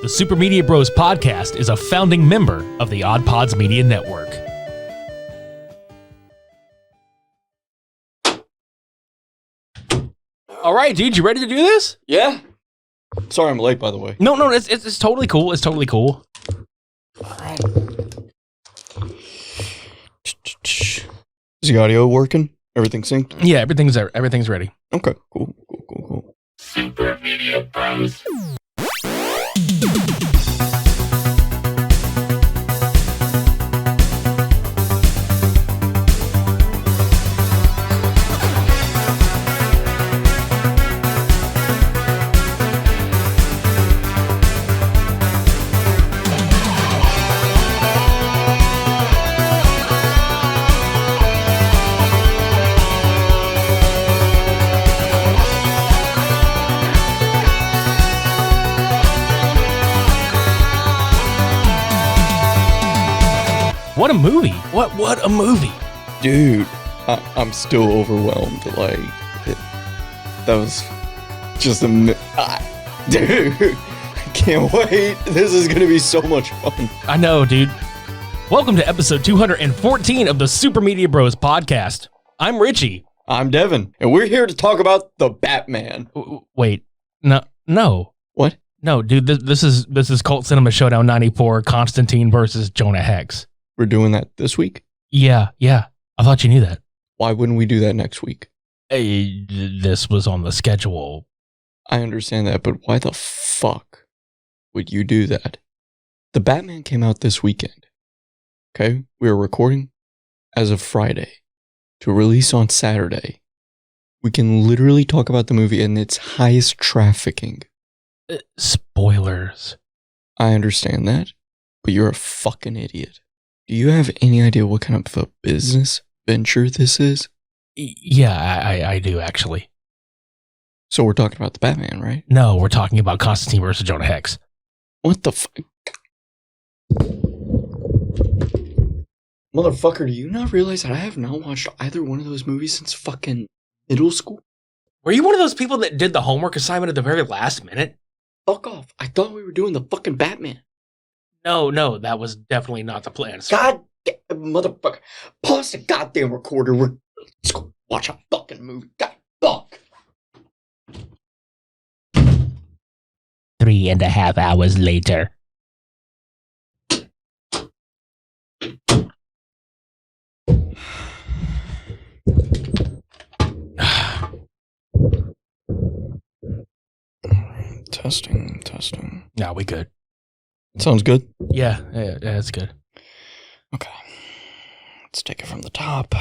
The Super Media Bros podcast is a founding member of the OddPods Media Network. All right, dude, you ready to do this? Yeah. Sorry I'm late, by the way. No, it's totally cool. It's totally cool. All right. Is the audio working? Everything synced? Yeah, everything's ready. Okay, cool. Super Media Bros. What a movie! What a movie! Dude, I'm still overwhelmed. That was just dude, I can't wait. This is gonna be so much fun. I know, dude. Welcome to episode 214 of the Super Media Bros podcast. I'm Richie. I'm Devin, and we're here to talk about the Batman. Wait, no. What? No, dude. This is Cult Cinema Showdown 94. Constantine versus Jonah Hex. We're doing that this week? Yeah. I thought you knew that. Why wouldn't we do that next week? Hey, this was on the schedule. I understand that, but why the fuck would you do that? The Batman came out this weekend. Okay? We are recording as of Friday to release on Saturday. We can literally talk about the movie and its highest trafficking. Spoilers. I understand that, but you're a fucking idiot. Do you have any idea what kind of a business venture this is? Yeah, I do, actually. So we're talking about the Batman, right? No, we're talking about Constantine versus Jonah Hex. What the fuck? Motherfucker, do you not realize that I have not watched either one of those movies since fucking middle school? Were you one of those people that did the homework assignment at the very last minute? Fuck off. I thought we were doing the fucking Batman. No, that was definitely not the plan. God damn, motherfucker. Pause the goddamn recorder. Let's go watch a fucking movie. God fuck. 3.5 hours later. Testing. No, we good. Sounds good. Yeah, it's good. Okay. Let's take it from the top.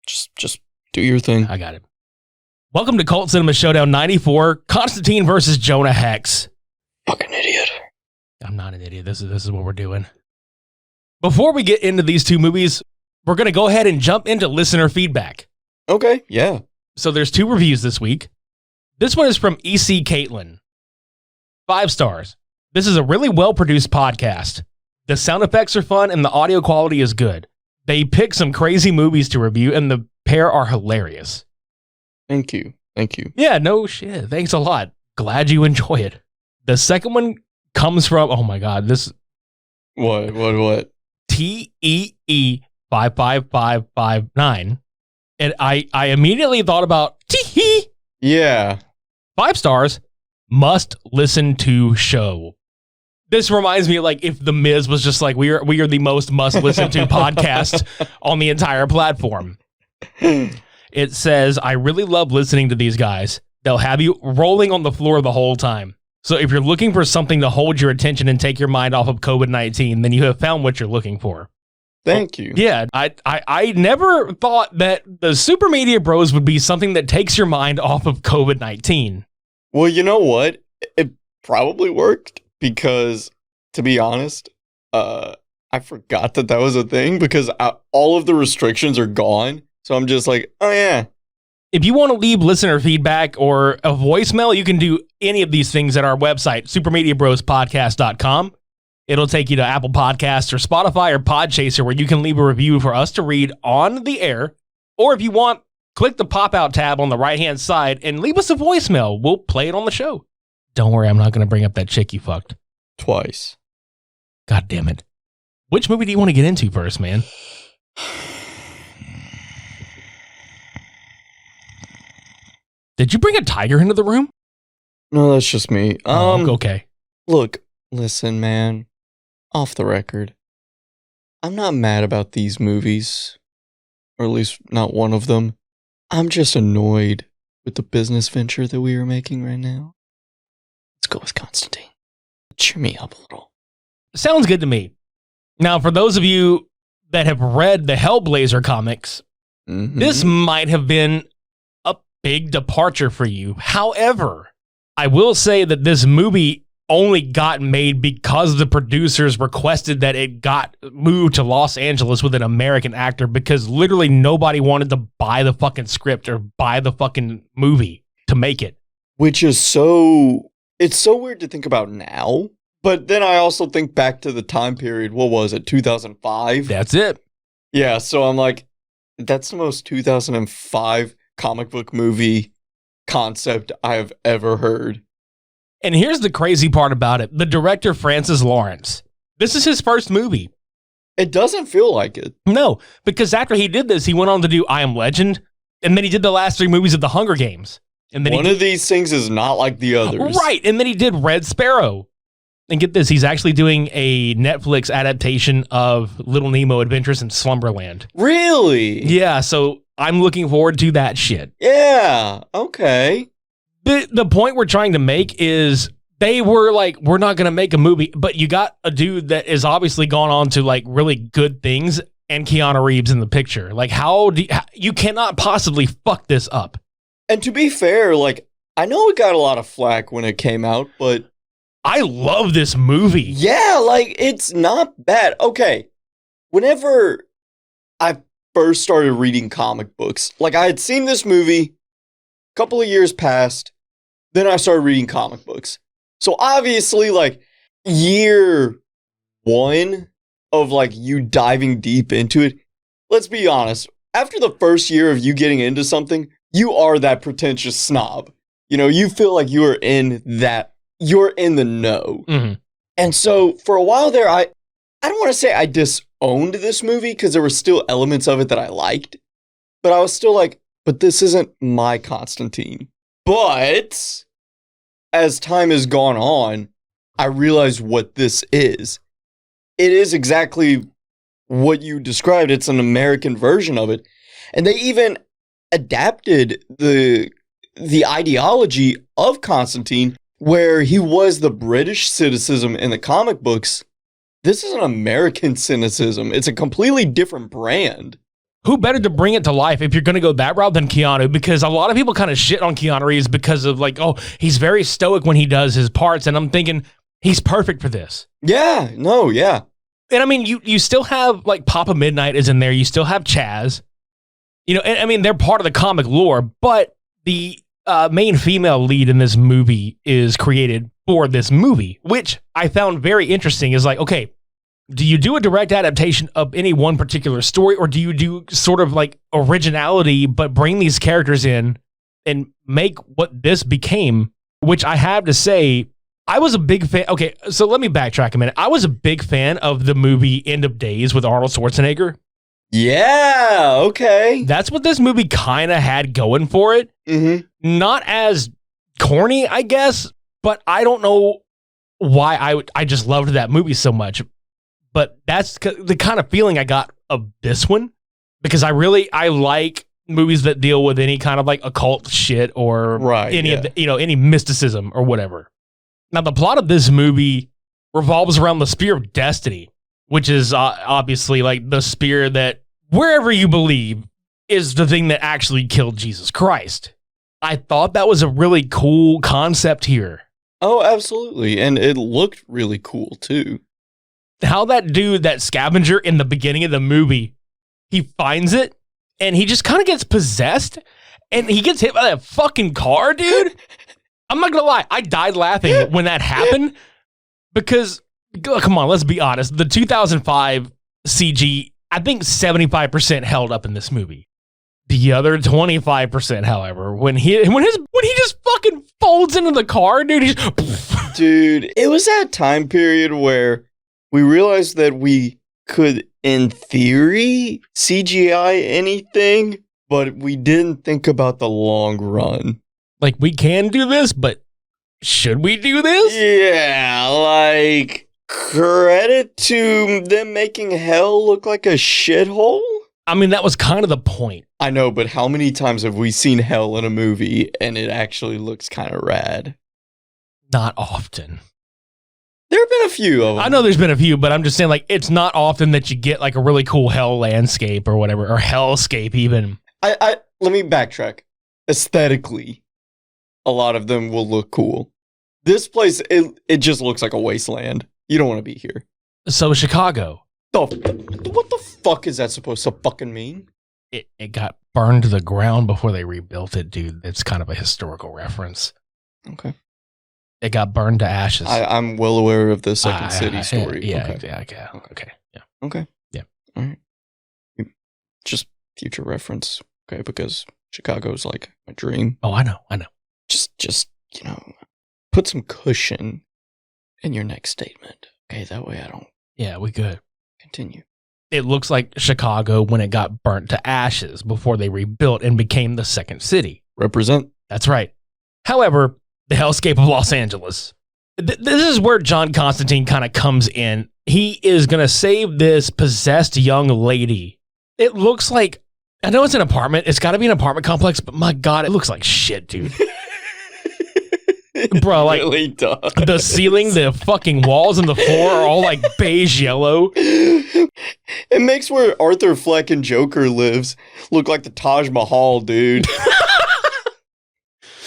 Just do your thing. I got it. Welcome to Cult Cinema Showdown 94, Constantine versus Jonah Hex. Fucking idiot. I'm not an idiot. This is what we're doing. Before we get into these two movies, we're going to go ahead and jump into listener feedback. Okay, yeah. So there's 2 reviews this week. This one is from EC Caitlin. 5 stars. This is a really well-produced podcast. The sound effects are fun and the audio quality is good. They pick some crazy movies to review and the pair are hilarious. Thank you. Yeah, no shit. Thanks a lot. Glad you enjoy it. The second one comes from, oh my God, this... What? TEE 55559. And I immediately thought about tee. Yeah. 5 stars. Must listen to show. This reminds me, like, if The Miz was just like, we are the most must listen to podcast on the entire platform. It says, I really love listening to these guys. They'll have you rolling on the floor the whole time. So if you're looking for something to hold your attention and take your mind off of COVID-19, then you have found what you're looking for. Thank you. Yeah, I never thought that the Super Media Bros would be something that takes your mind off of COVID-19. Well, you know what? It probably worked because, to be honest, I forgot that was a thing because all of the restrictions are gone. So I'm just like, oh yeah. If you want to leave listener feedback or a voicemail, you can do any of these things at our website, supermediabrospodcast.com. It'll take you to Apple Podcasts or Spotify or Podchaser, where you can leave a review for us to read on the air. Or if you want, click the pop-out tab on the right-hand side and leave us a voicemail. We'll play it on the show. Don't worry, I'm not going to bring up that chick you fucked. Twice. God damn it. Which movie do you want to get into first, man? Did you bring a tiger into the room? No, that's just me. Okay. Look, listen, man. Off the record. I'm not mad about these movies. Or at least not one of them. I'm just annoyed with the business venture that we are making right now. Let's go with Constantine. Cheer me up a little. Sounds good to me. Now, for those of you that have read the Hellblazer comics, this might have been a big departure for you. However, I will say that this movie only got made because the producers requested that it got moved to Los Angeles with an American actor, because literally nobody wanted to buy the fucking script or buy the fucking movie to make it. Which is it's so weird to think about now. But then I also think back to the time period. What was it? 2005? That's it. Yeah. So I'm like, that's the most 2005 comic book movie concept I have ever heard. And here's the crazy part about it. The director, Francis Lawrence, this is his first movie. It doesn't feel like it. No, because after he did this, he went on to do I Am Legend, and then he did the last 3 movies of The Hunger Games. And then one of these things is not like the others. Right, and then he did Red Sparrow. And get this, he's actually doing a Netflix adaptation of Little Nemo Adventures in Slumberland. Really? Yeah, so I'm looking forward to that shit. Yeah, okay. The point we're trying to make is they were like, we're not going to make a movie, but you got a dude that is obviously gone on to like really good things, and Keanu Reeves in the picture. Like, you cannot possibly fuck this up. And to be fair, like, I know it got a lot of flack when it came out, but I love this movie. Yeah, like, it's not bad. Okay, whenever I first started reading comic books, like, I had seen this movie, a couple of years passed, then I started reading comic books. So obviously, like, year 1 of, like, you diving deep into it, let's be honest, after the first year of you getting into something, you are that pretentious snob. You know, you feel like you're in the know. Mm-hmm. And so for a while there, I don't want to say I disowned this movie because there were still elements of it that I liked, but I was still like, but this isn't my Constantine. But as time has gone on, I realized what this is. It is exactly what you described. It's an American version of it. And they even adapted the ideology of Constantine, where he was the British cynicism in the comic books. This is an American cynicism. It's a completely different brand. Who better to bring it to life if you're going to go that route than Keanu? Because a lot of people kind of shit on Keanu Reeves because of like, oh, he's very stoic when he does his parts. And I'm thinking he's perfect for this. Yeah, no, yeah. And I mean, you still have like Papa Midnight is in there. You still have Chaz. You know, and I mean, they're part of the comic lore, but the main female lead in this movie is created for this movie, which I found very interesting. Is like, okay, do you do a direct adaptation of any one particular story, or do you do sort of like originality, but bring these characters in and make what this became? Which I have to say, I was a big fan. Okay, so let me backtrack a minute. I was a big fan of the movie End of Days with Arnold Schwarzenegger. Yeah, okay. That's what this movie kind of had going for it. Mm-hmm. Not as corny, I guess, but I don't know why I just loved that movie so much. But that's the kind of feeling I got of this one, because I like movies that deal with any kind of like occult shit or any of the, any mysticism or whatever. Now, the plot of this movie revolves around the Spear of Destiny, which is obviously like the spear that, wherever you believe, is the thing that actually killed Jesus Christ. I thought that was a really cool concept here. Oh, absolutely. And it looked really cool, too. How that dude, that scavenger in the beginning of the movie, he finds it, and he just kind of gets possessed, and he gets hit by that fucking car, dude. I'm not gonna lie, I died laughing when that happened, because, come on, let's be honest, the 2005 CG, I think 75% held up in this movie. The other 25%, however, when he just fucking folds into the car, dude, he's Dude, it was that time period where we realized that we could, in theory, CGI anything, but we didn't think about the long run. like, we can do this, but should we do this? Yeah, like, credit to them making hell look like a shithole? I mean, that was kind of the point. I know, but how many times have we seen hell in a movie and it actually looks kind of rad? Not often. There have been a few of them. I know there's been a few, but I'm just saying, like, it's not often that you get like a really cool hell landscape or whatever, or hellscape even. Let me backtrack. Aesthetically, a lot of them will look cool. This place, it just looks like a wasteland. You don't want to be here. So Chicago, What the fuck is that supposed to fucking mean? it got burned to the ground before they rebuilt it, dude. It's kind of a historical reference. Okay. It got burned to ashes. I'm well aware of the Second City story. Yeah, Okay. yeah, okay. Yeah. Okay. Yeah. All right. Just future reference, okay? Because Chicago's like my dream. Oh, I know. Just put some cushion in your next statement, okay? That way I don't Yeah, we good. continue. It looks like Chicago when it got burnt to ashes before they rebuilt and became the second city. Represent. That's right. However, the hellscape of Los Angeles. This is where John Constantine kind of comes in. He is going to save this possessed young lady. It looks like, I know it's an apartment. It's got to be an apartment complex, but my God, it looks like shit, dude. Bro, like really does. the ceiling, the fucking walls, and the floor are all like beige yellow. It makes where Arthur Fleck and Joker lives look like the Taj Mahal, dude.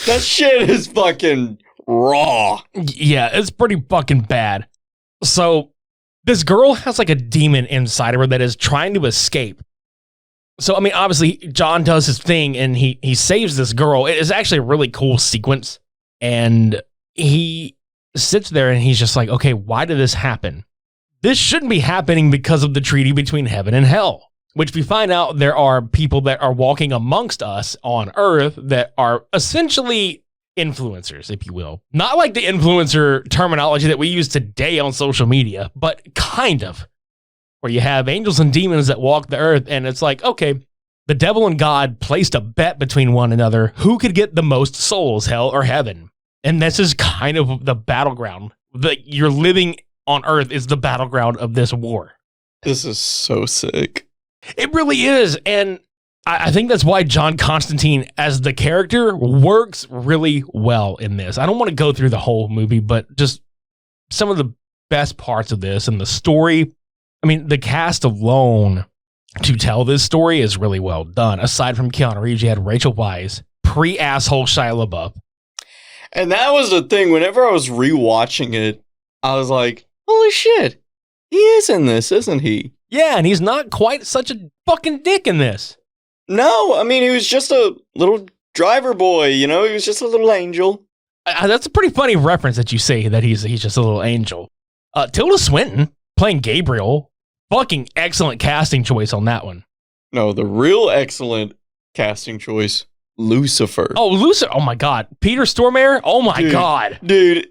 That shit is fucking raw. Yeah, it's pretty fucking bad. So this girl has like a demon inside of her that is trying to escape. So, I mean, obviously, John does his thing and he saves this girl. It is actually a really cool sequence. And he sits there and he's just like, okay, why did this happen? This shouldn't be happening because of the treaty between heaven and hell, which we find out there are people that are walking amongst us on Earth that are essentially influencers, if you will. Not like the influencer terminology that we use today on social media, but kind of. Where you have angels and demons that walk the earth, and it's like, okay, the devil and God placed a bet between one another who could get the most souls, hell or heaven. And this is kind of the battleground. You're living on earth is the battleground of this war. This is so sick. It really is. And I think that's why John Constantine as the character works really well in this. I don't want to go through the whole movie, but just some of the best parts of this and the story. I mean, the cast alone to tell this story is really well done. Aside from Keanu Reeves, you had Rachel Weisz, pre-asshole Shia LaBeouf. And that was the thing. Whenever I was rewatching it, I was like, holy shit. He is in this, isn't he? Yeah, and he's not quite such a fucking dick in this. No, I mean, he was just a little driver boy, He was just a little angel. That's a pretty funny reference that you say that he's just a little angel. Tilda Swinton playing Gabriel. Fucking excellent casting choice on that one. No, the real excellent casting choice, Lucifer. Oh, Lucifer. Oh my God. Peter Stormare. Oh my God. Dude,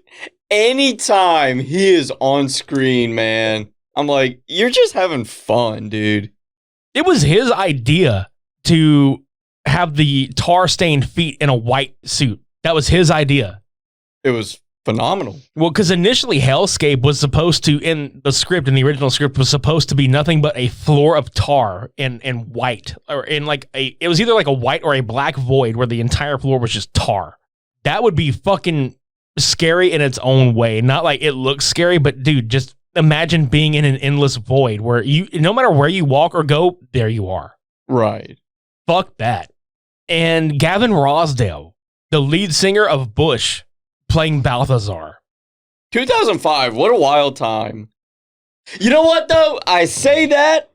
anytime he is on screen, man, I'm like, you're just having fun, dude. It was his idea to have the tar-stained feet in a white suit. That was his idea. It was phenomenal. Well, because initially Hellscape was supposed to, in the original script, was supposed to be nothing but a floor of tar in white, or in it was either like a white or a black void where the entire floor was just tar. That would be fucking scary in its own way. Not like it looks scary, but dude, just imagine being in an endless void where no matter where you walk or go, there you are. Right. Fuck that. And Gavin Rossdale, the lead singer of Bush, playing Balthazar. 2005, what a wild time. You know what, though? I say that.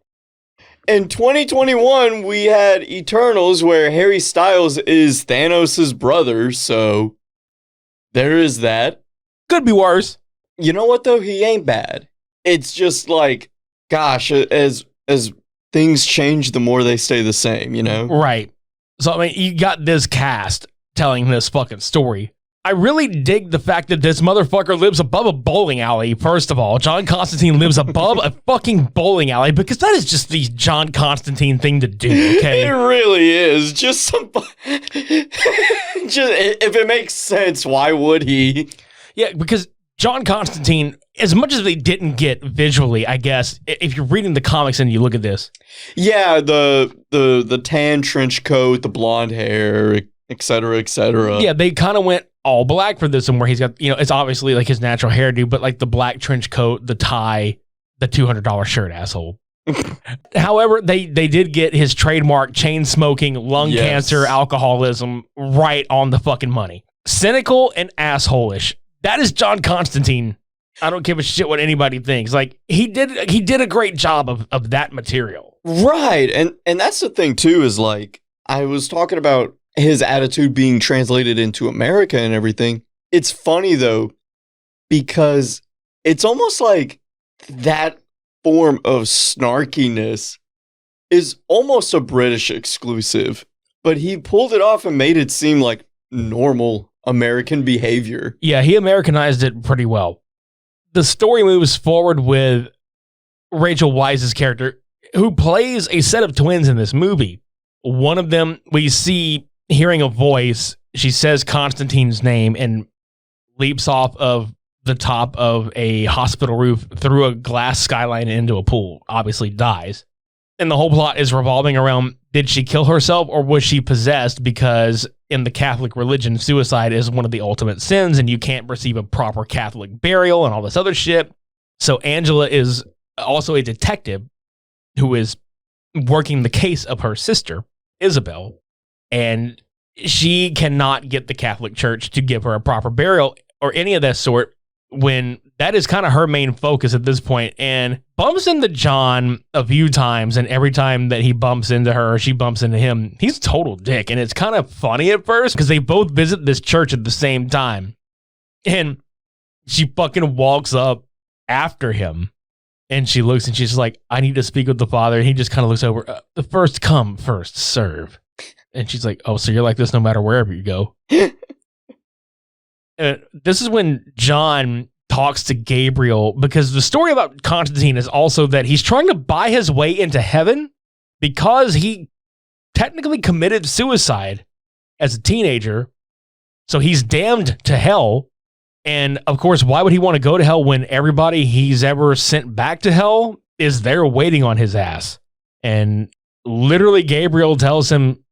In 2021, we had Eternals where Harry Styles is Thanos' brother, so there is that. Could be worse. You know what, though? He ain't bad. It's just like, gosh, as things change, the more they stay the same, Right. So, I mean, you got this cast telling this fucking story. I really dig the fact that this motherfucker lives above a bowling alley, first of all. John Constantine lives above a fucking bowling alley because that is just the John Constantine thing to do, okay? It really is. Just some... if it makes sense, why would he? Yeah, because John Constantine, as much as they didn't get visually, I guess, if you're reading the comics and you look at this. Yeah, the tan trench coat, the blonde hair, et cetera, et cetera. Yeah, they kind of went all black for this one where he's got, it's obviously like his natural hairdo, but like the black trench coat, the tie, the $200 shirt, asshole. However, they did get his trademark chain smoking, lung cancer, alcoholism right on the fucking money. Cynical and asshole-ish. That is John Constantine. I don't give a shit what anybody thinks. Like he did a great job of that material. Right. And that's the thing too, is like I was talking about his attitude being translated into America and everything. It's funny though, because it's almost like that form of snarkiness is almost a British exclusive, but he pulled it off and made it seem like normal American behavior. Yeah, he Americanized it pretty well. The story moves forward with Rachel Weisz's character, who plays a set of twins in this movie. One of them, we see hearing a voice. She says Constantine's name and leaps off of the top of a hospital roof through a glass skyline into a pool. Obviously dies. And the whole plot is revolving around, did she kill herself or was she possessed? Because in the Catholic religion, suicide is one of the ultimate sins and you can't receive a proper Catholic burial and all this other shit. So Angela is also a detective who is working the case of her sister, Isabel, and she cannot get the Catholic Church to give her a proper burial or any of that sort, when that is kind of her main focus at this point, and bumps into John a few times, and every time that he bumps into her or she bumps into him, he's a total dick. And it's kind of funny at first because they both visit this church at the same time, and she fucking walks up after him and she looks and she's like, I need to speak with the Father. And he just kind of looks over, the first come, first serve. And she's like, oh, so you're like this no matter wherever you go. This is when John talks to Gabriel, because the story about Constantine is also that he's trying to buy his way into heaven because he technically committed suicide as a teenager. So he's damned to hell. And of course, why would he want to go to hell when everybody he's ever sent back to hell is there waiting on his ass? And literally Gabriel tells him,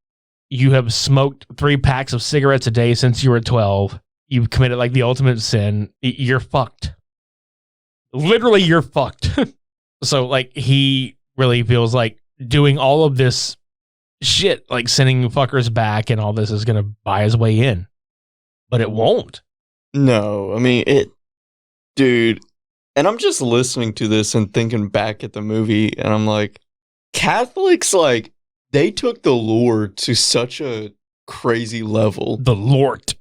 you have smoked 3 packs of cigarettes a day since you were 12. You've committed like the ultimate sin. You're fucked. Literally, you're fucked. So like he really feels like doing all of this shit, like sending fuckers back and all this is going to buy his way in. But it won't. No, I mean, dude, and I'm just listening to this and thinking back at the movie, and I'm like, Catholics, like, they took the Lord to such a crazy level. The Lord.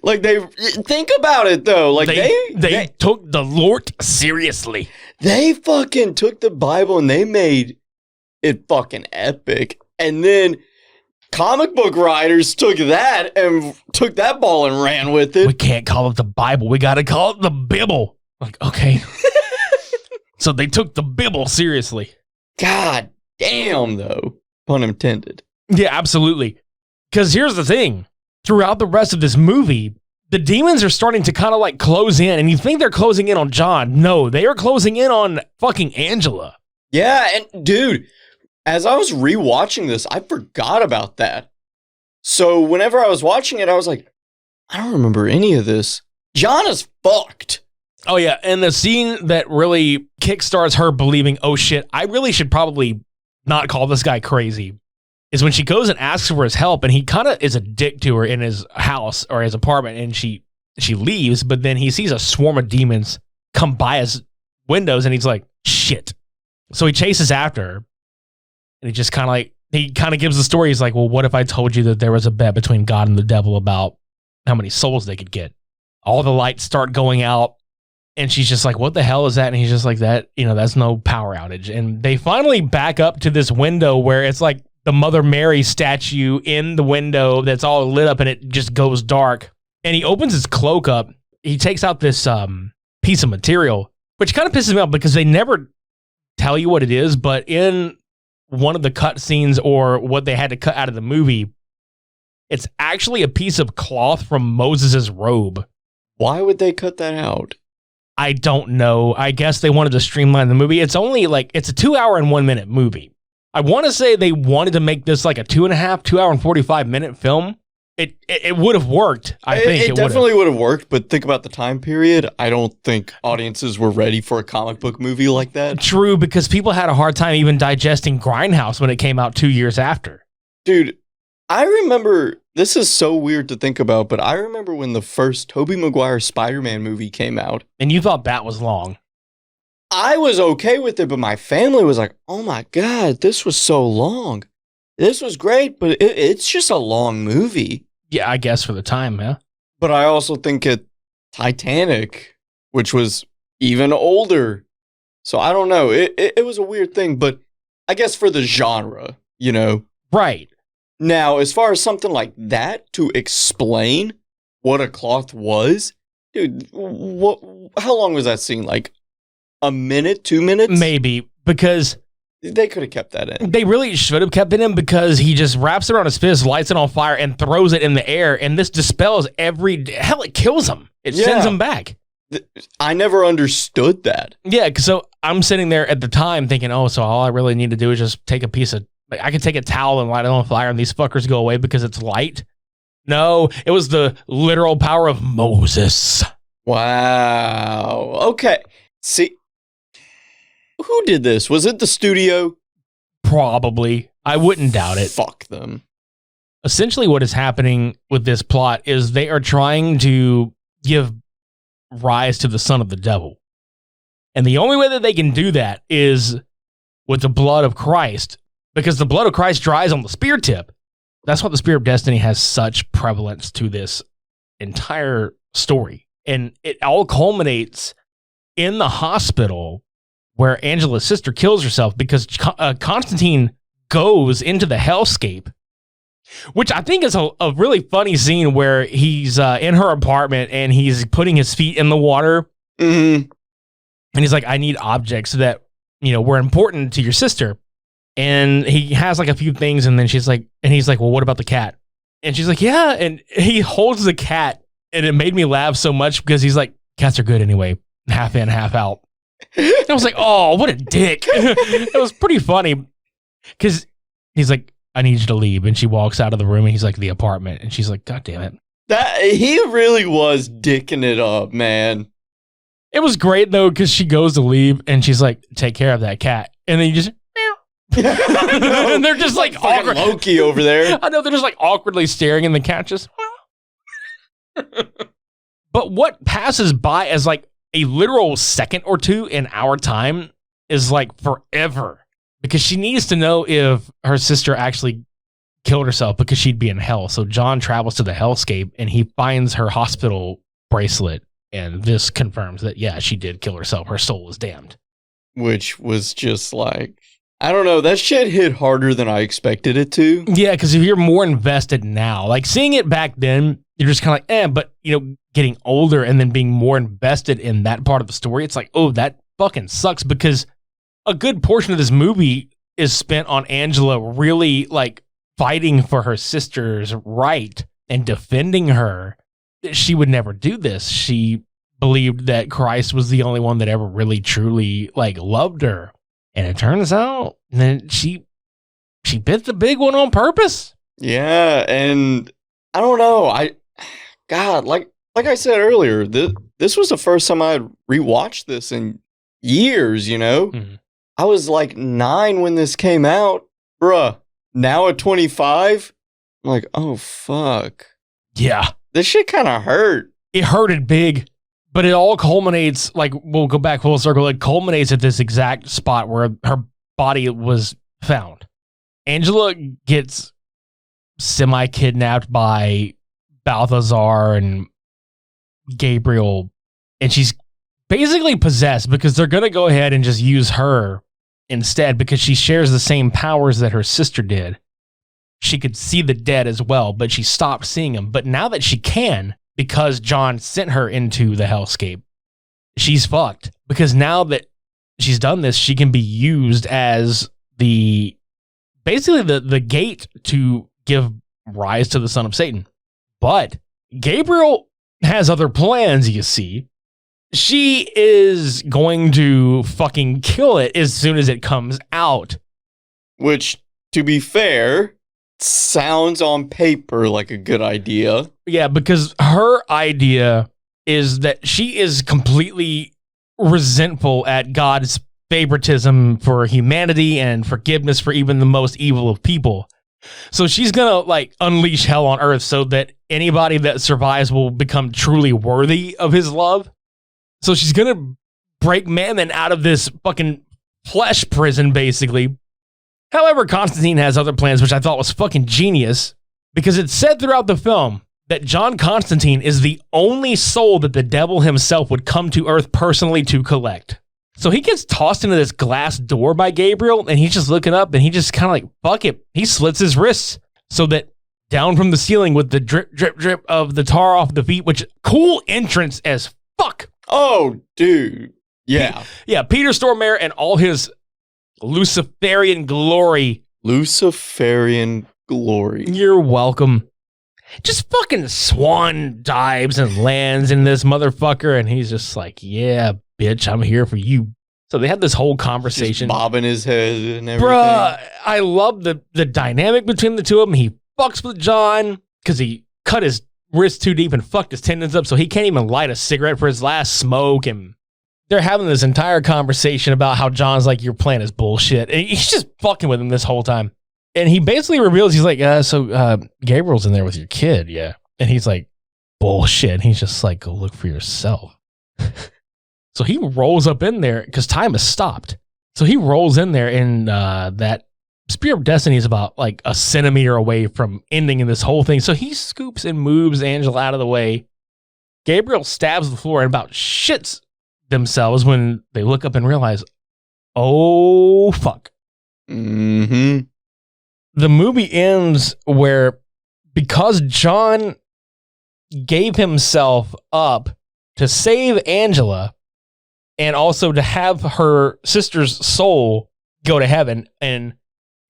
Like, think about it, though. Like, they took the Lord seriously. They fucking took the Bible and they made it fucking epic. And then comic book writers took that and took that ball and ran with it. We can't call it the Bible. We got to call it the Bible. Like, okay. So they took the Bible seriously. God damn, though. Pun intended. Yeah, absolutely. Because here's the thing. Throughout the rest of this movie, the demons are starting to kind of like close in, and you think they're closing in on John. No, they are closing in on fucking Angela. Yeah, and dude, as I was rewatching this, I forgot about that. So whenever I was watching it, I was like, I don't remember any of this. John is fucked. Oh yeah, and the scene that really kickstarts her believing, oh shit, I really should probably not call this guy crazy, is when she goes and asks for his help, and he kind of is a dick to her in his house or his apartment, and she leaves, but then he sees a swarm of demons come by his windows, and he's like, shit. So he chases after her, and he just kind of gives the story. He's like, well, what if I told you that there was a bet between God and the devil about how many souls they could get? All the lights start going out, and she's just like, what the hell is that? And he's just like, that's no power outage. And they finally back up to this window where it's like the Mother Mary statue in the window that's all lit up and it just goes dark. And he opens his cloak up. He takes out this piece of material, which kind of pisses me off because they never tell you what it is. But in one of the cut scenes or what they had to cut out of the movie, it's actually a piece of cloth from Moses' robe. Why would they cut that out? I don't know. I guess they wanted to streamline the movie. It's only like, it's a 2 hour and 1 minute movie. I want to say they wanted to make this like a 2 hour and 45 minute film. It would have worked. I think it definitely would have worked, but think about the time period. I don't think audiences were ready for a comic book movie like that. True, because people had a hard time even digesting Grindhouse when it came out 2 years after. Dude, I remember, this is so weird to think about, but I remember when the first Tobey Maguire Spider-Man movie came out. And you thought that was long. I was okay with it, but my family was like, oh my God, this was so long. This was great, but it's just a long movie. Yeah, I guess for the time, yeah. But I also think Titanic, which was even older. So I don't know. It was a weird thing, but I guess for the genre, you know. Right. Now, as far as something like that to explain what a cloth was, dude, how long was that scene? Like a minute, 2 minutes? Maybe, because they could have kept that in. They really should have kept it in because he just wraps it around his fist, lights it on fire, and throws it in the air. And this dispels hell, it kills him. It sends him back. I never understood that. Yeah, so I'm sitting there at the time thinking, oh, so all I really need to do is just take a piece of, like, I could take a towel and light it on fire and these fuckers go away because it's light. No, it was the literal power of Moses. Wow. Okay. See, who did this? Was it the studio? Probably. I wouldn't doubt it. Fuck them. Essentially what is happening with this plot is they are trying to give rise to the son of the devil. And the only way that they can do that is with the blood of Christ, because the blood of Christ dries on the spear tip. That's why the Spear of Destiny has such prevalence to this entire story. And it all culminates in the hospital where Angela's sister kills herself because Constantine goes into the hellscape, which I think is a really funny scene where he's in her apartment and he's putting his feet in the water. Mm-hmm. And he's like, I need objects that, you know, were important to your sister. And he has like a few things, and then she's like, and he's like, well, what about the cat? And she's like, yeah. And he holds the cat, and it made me laugh so much because he's like, cats are good anyway, half in, half out. And I was like, oh, what a dick. It was pretty funny because he's like, I need you to leave. And she walks out of the room, and he's like, the apartment. And she's like, God damn it. He really was dicking it up, man. It was great though, because she goes to leave, and she's like, take care of that cat. And then you just, and they're just like awkward. Loki over there. I know, they're just like awkwardly staring, and the cat just. But what passes by as like a literal second or two in our time is like forever, because she needs to know if her sister actually killed herself because she'd be in hell. So John travels to the hellscape and he finds her hospital bracelet, and this confirms that, yeah, she did kill herself. Her soul is damned. Which was just like, I don't know, that shit hit harder than I expected it to. Yeah, because if you're more invested now, like seeing it back then, you're just kind of like, but you know, getting older and then being more invested in that part of the story, it's like, oh, that fucking sucks, because a good portion of this movie is spent on Angela really like fighting for her sister's right and defending her. She would never do this. She believed that Christ was the only one that ever really truly like loved her. And it turns out that she bit the big one on purpose. Yeah, and I don't know. God, like I said earlier, this was the first time I had rewatched this in years, you know? Mm-hmm. I was like 9 when this came out. Bruh, now at 25, I'm like, oh, fuck. Yeah. This shit kind of hurt. It hurted big. But it all culminates, like, we'll go back full circle, it culminates at this exact spot where her body was found. Angela gets semi-kidnapped by Balthazar and Gabriel, and she's basically possessed because they're going to go ahead and just use her instead because she shares the same powers that her sister did. she could see the dead as well, but she stopped seeing them. But now that she can, because John sent her into the hellscape, she's fucked. Because now that she's done this, she can be used as basically the gate to give rise to the son of Satan. But Gabriel has other plans, you see. She is going to fucking kill it as soon as it comes out. Which, to be fair, sounds on paper like a good idea. Yeah, because her idea is that she is completely resentful at God's favoritism for humanity and forgiveness for even the most evil of people. So she's gonna like unleash hell on earth so that anybody that survives will become truly worthy of his love. So she's gonna break Mammon out of this fucking flesh prison, basically. However, Constantine has other plans, which I thought was fucking genius, because it's said throughout the film that John Constantine is the only soul that the devil himself would come to Earth personally to collect. So he gets tossed into this glass door by Gabriel, and he's just looking up, and he just kind of like, fuck it. He slits his wrists so that down from the ceiling with the drip, drip, drip of the tar off the feet, which cool entrance as fuck. Oh, dude. Yeah. Yeah, Peter Stormare and all his Luciferian glory. Luciferian glory. You're welcome. Just fucking swan dives and lands in this motherfucker, and he's just like, yeah, bitch, I'm here for you. So they had this whole conversation. Just bobbing his head and everything. Bruh, I love the dynamic between the two of them. He fucks with John because he cut his wrist too deep and fucked his tendons up, so he can't even light a cigarette for his last smoke. And they're having this entire conversation about how John's like, your plan is bullshit. And he's just fucking with him this whole time. And he basically reveals, he's like, so Gabriel's in there with your kid, yeah. And he's like, bullshit. And he's just like, go look for yourself. So he rolls up in there because time has stopped. So he rolls in there, and that Spear of Destiny is about like a centimeter away from ending in this whole thing. So he scoops and moves Angela out of the way. Gabriel stabs the floor and about shits themselves when they look up and realize, oh, fuck. Mm-hmm. The movie ends where, because John gave himself up to save Angela and also to have her sister's soul go to heaven, and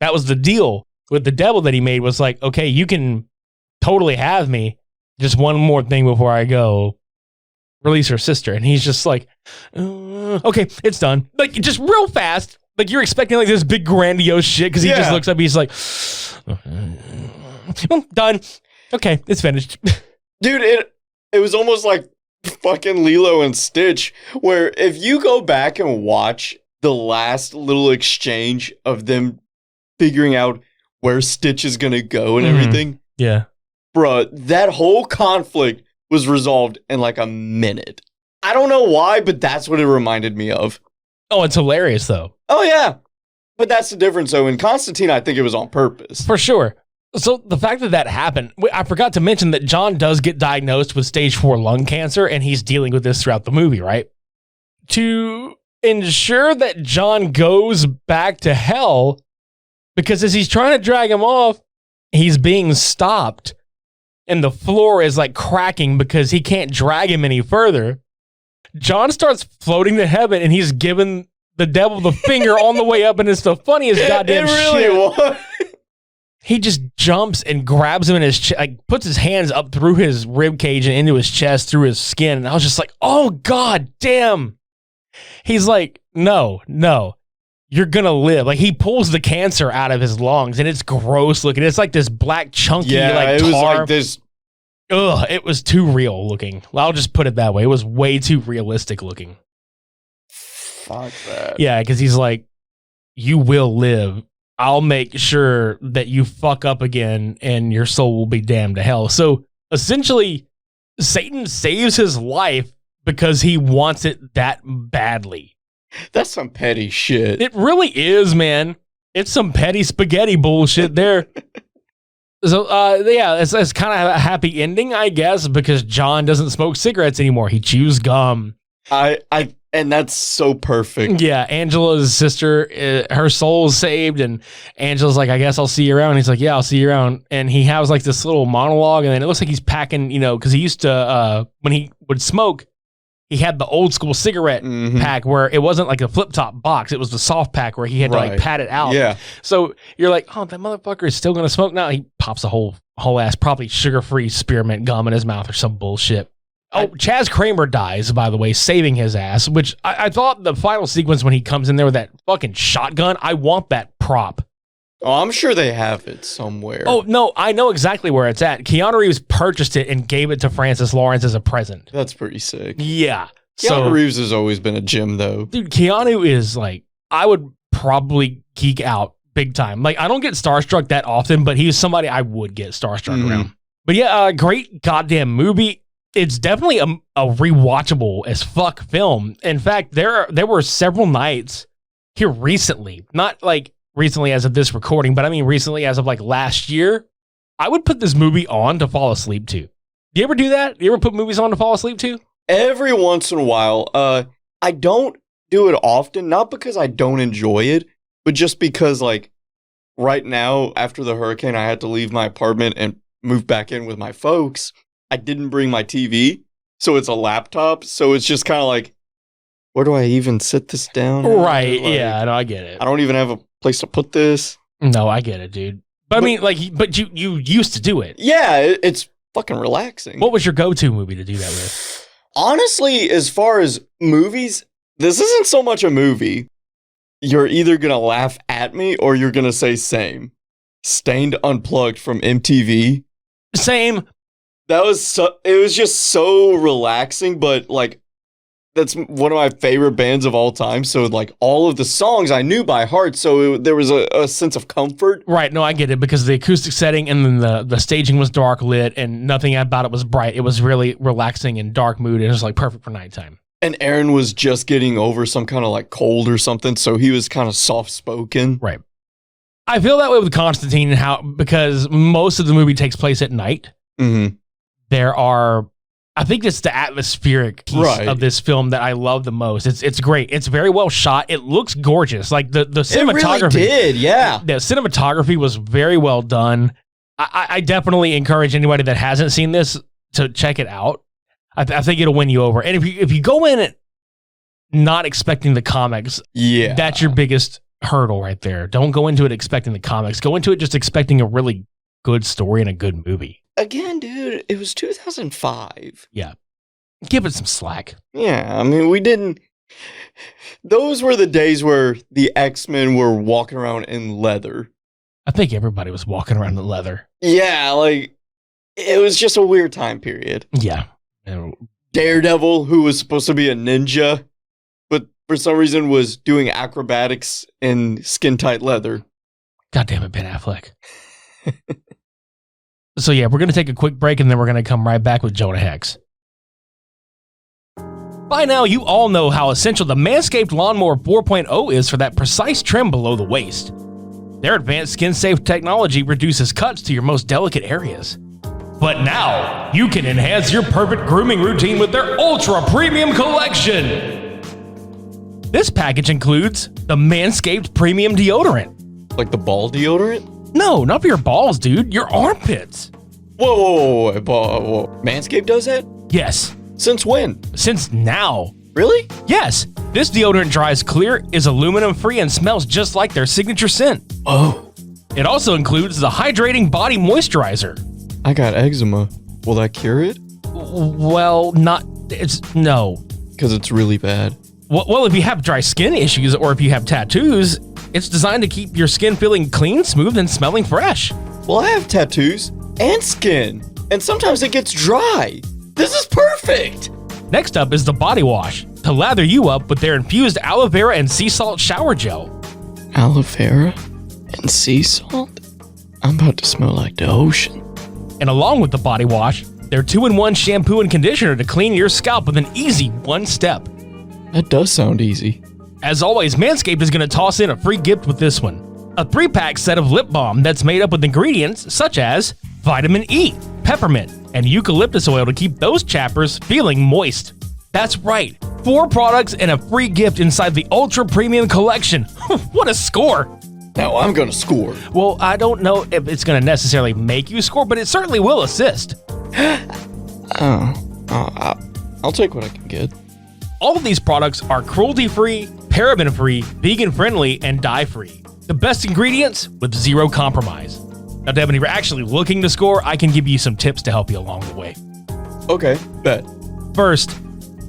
that was the deal with the devil that he made, was like, okay, you can totally have me. Just one more thing before I go. Release her sister. And he's just like, okay, it's done. Like, just real fast. Like, you're expecting like this big grandiose shit, because he just looks up, he's like, done. Okay, it's finished. Dude, it was almost like fucking Lilo and Stitch, where if you go back and watch the last little exchange of them figuring out where Stitch is gonna go and everything, yeah, bruh, that whole conflict was resolved in like a minute. I don't know why, but that's what it reminded me of. Oh, it's hilarious though. Oh yeah, but that's the difference. So in Constantine, I think it was on purpose. For sure. So the fact that happened, I forgot to mention that John does get diagnosed with stage 4 lung cancer, and he's dealing with this throughout the movie, right? To ensure that John goes back to hell, because as he's trying to drag him off, he's being stopped, and the floor is like cracking because he can't drag him any further. John starts floating to heaven, and he's giving the devil the finger on the way up, and it's the funniest goddamn shit. It really was. He just jumps and grabs him in his chest, like puts his hands up through his rib cage and into his chest through his skin. And I was just like, oh, God damn. He's like, no, you're going to live. Like, he pulls the cancer out of his lungs, and it's gross looking. It's like this black chunky, like it tar. was like this. Ugh, it was too real looking. Well, I'll just put it that way. It was way too realistic looking. Fuck that. Yeah, because he's like, you will live. I'll make sure that you fuck up again and your soul will be damned to hell. So essentially, Satan saves his life because he wants it that badly. That's some petty shit. It really is, man. It's some petty spaghetti bullshit there. So, yeah, it's kind of a happy ending, I guess, because John doesn't smoke cigarettes anymore. He chews gum. And And that's so perfect. Yeah, Angela's sister, her soul's saved, and Angela's like, I guess I'll see you around. And he's like, yeah, I'll see you around. And he has like this little monologue, and then it looks like he's packing, because he used to, when he would smoke, he had the old school cigarette pack where it wasn't like a flip top box. It was the soft pack where he had to like pat it out. Yeah. So you're like, oh, that motherfucker is still going to smoke now. He pops a whole ass, probably sugar-free spearmint gum in his mouth or some bullshit. Oh, Chaz Kramer dies, by the way, saving his ass, which I thought the final sequence when he comes in there with that fucking shotgun, I want that prop. Oh, I'm sure they have it somewhere. Oh, no, I know exactly where it's at. Keanu Reeves purchased it and gave it to Francis Lawrence as a present. That's pretty sick. Yeah. Keanu Reeves has always been a gem, though. Dude, Keanu is like, I would probably geek out big time. Like, I don't get starstruck that often, but he's somebody I would get starstruck around. But yeah, great goddamn movie. It's definitely a rewatchable as fuck film. In fact, there were several nights here recently, not like recently as of this recording, but I mean recently as of like last year, I would put this movie on to fall asleep to. Do you ever do that? You ever put movies on to fall asleep to? Every once in a while. I don't do it often, not because I don't enjoy it, but just because like right now after the hurricane, I had to leave my apartment and move back in with my folks. I didn't bring my TV, so it's a laptop. So it's just kind of like, where do I even sit this down? Right. Like, yeah, no, I get it. I don't even have a place to put this. No, I get it, dude. But I mean, like, but you used to do it. Yeah, it's fucking relaxing. What was your go-to movie to do that with? Honestly, as far as movies, this isn't so much a movie. You're either going to laugh at me or you're going to say same. Stained Unplugged from MTV. Same. It was just so relaxing, but like, that's one of my favorite bands of all time. So like all of the songs I knew by heart. So there was a sense of comfort. Right. No, I get it because the acoustic setting and then the staging was dark lit and nothing about it was bright. It was really relaxing and dark mood. And it was like perfect for nighttime. And Aaron was just getting over some kind of like cold or something. So he was kind of soft spoken. Right. I feel that way with Constantine because most of the movie takes place at night. Mm-hmm. I think it's the atmospheric piece of this film that I love the most. It's great. It's very well shot. It looks gorgeous. Like the cinematography. It really did, yeah. The cinematography was very well done. I definitely encourage anybody that hasn't seen this to check it out. I think it'll win you over. And if you go in it not expecting the comics, that's your biggest hurdle right there. Don't go into it expecting the comics. Go into it just expecting a really good story and a good movie. Again, dude, it was 2005. Yeah. Give it some slack. Yeah, I mean, those were the days where the X-Men were walking around in leather. I think everybody was walking around in leather. Yeah, like, it was just a weird time period. Yeah. Daredevil, who was supposed to be a ninja, but for some reason was doing acrobatics in skin-tight leather. God damn it, Ben Affleck. So yeah, we're going to take a quick break and then we're going to come right back with Jonah Hex. By now, you all know how essential the Manscaped Lawnmower 4.0 is for that precise trim below the waist. Their advanced skin-safe technology reduces cuts to your most delicate areas. But now, you can enhance your perfect grooming routine with their Ultra Premium Collection. This package includes the Manscaped Premium Deodorant. Like the ball deodorant? No, not for your balls, dude. Your armpits. Whoa. Manscaped does that? Yes. Since when? Since now. Really? Yes. This deodorant dries clear, is aluminum-free, and smells just like their signature scent. Oh. It also includes the hydrating body moisturizer. I got eczema. Will that cure it? Well, no. Because it's really bad. Well, if you have dry skin issues or if you have tattoos, it's designed to keep your skin feeling clean, smooth, and smelling fresh. Well, I have tattoos and skin, and sometimes it gets dry. This is perfect. Next up is the body wash to lather you up with their infused aloe vera and sea salt shower gel. Aloe vera and sea salt? I'm about to smell like the ocean. And along with the body wash, their 2-in-1 shampoo and conditioner to clean your scalp with an easy one step. That does sound easy. As always, Manscaped is going to toss in a free gift with this one. A 3-pack set of lip balm that's made up with ingredients such as vitamin E, peppermint, and eucalyptus oil to keep those chappers feeling moist. That's right, 4 products and a free gift inside the Ultra Premium Collection. What a score! Now I'm gonna score. Well, I don't know if it's going to necessarily make you score, but it certainly will assist. I'll take what I can get. All of these products are cruelty-free, paraben-free, vegan-friendly, and dye-free. The best ingredients with zero compromise. Now, Devin, if you're actually looking to score, I can give you some tips to help you along the way. Okay, bet. First,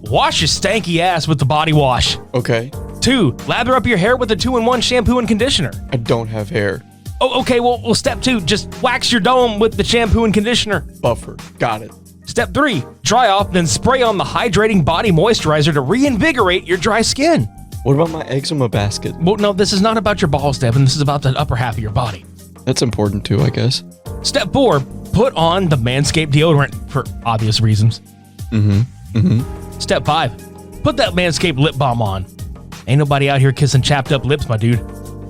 wash your stanky ass with the body wash. Okay. 2, lather up your hair with a 2-in-1 shampoo and conditioner. I don't have hair. Oh, okay, well, step 2, just wax your dome with the shampoo and conditioner. Buffer. Got it. Step 3, dry off, then spray on the hydrating body moisturizer to reinvigorate your dry skin. What about my eczema basket? Well, no, this is not about your balls, Devin. This is about the upper half of your body. That's important too, I guess. Step 4, put on the Manscaped deodorant for obvious reasons. Step 5, put that Manscaped lip balm on. Ain't nobody out here kissing chapped up lips, my dude.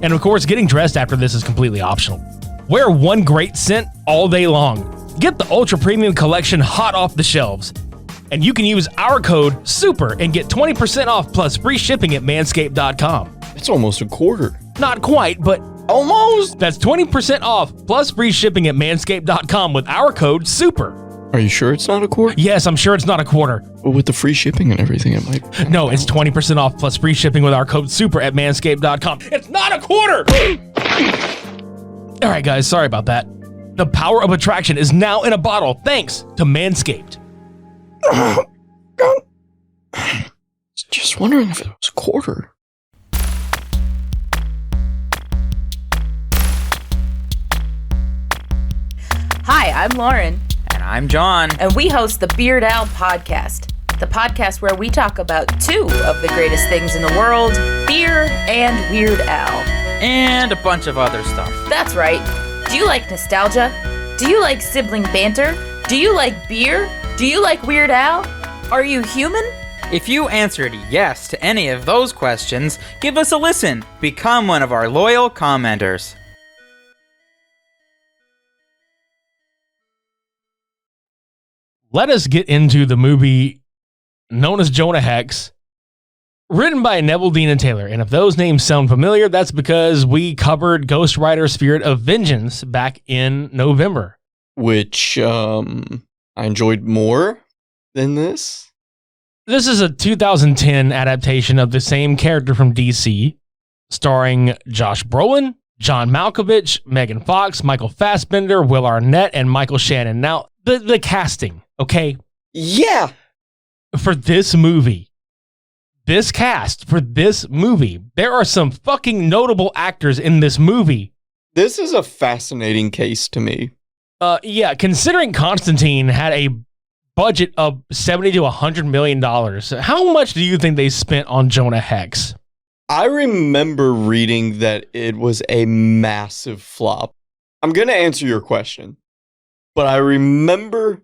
And of course, getting dressed after this is completely optional. Wear one great scent all day long. Get the Ultra Premium Collection hot off the shelves. And you can use our code SUPER and get 20% off plus free shipping at manscaped.com. It's almost a quarter. Not quite, but Almost. that's 20% off plus free shipping at manscaped.com with our code SUPER. Are you sure it's not a quarter? Yes, I'm sure it's not a quarter. Well, with the free shipping and everything, it might. No, it's 20% off plus free shipping with our code SUPER at manscaped.com. It's not a quarter! All right, guys, sorry about that. The power of attraction is now in a bottle thanks to Manscaped. Just wondering if it was a quarter. Hi, I'm Lauren, And I'm John. and we host the Beard Owl Podcast, the podcast where we talk about 2 of the greatest things in the world, beer and Weird Al. And a bunch of other stuff. That's right. Do you like nostalgia? Do you like sibling banter? Do you like beer? Do you like Weird Al? Are you human? If you answered yes to any of those questions, give us a listen. Become one of our loyal commenters. Let us get into the movie known as Jonah Hex, written by Neville Dean and Taylor. And if those names sound familiar, that's because we covered Ghost Rider Spirit of Vengeance back in November. Which I enjoyed more than this. This is a 2010 adaptation of the same character from DC, starring Josh Brolin, John Malkovich, Megan Fox, Michael Fassbender, Will Arnett, and Michael Shannon. Now, the casting, okay? Yeah. For this movie, this cast, for this movie, there are some fucking notable actors in this movie. This is a fascinating case to me. Yeah, considering Constantine had a budget of $70 to $100 million, how much do you think they spent on Jonah Hex? I remember reading that it was a massive flop. I'm going to answer your question, but I remember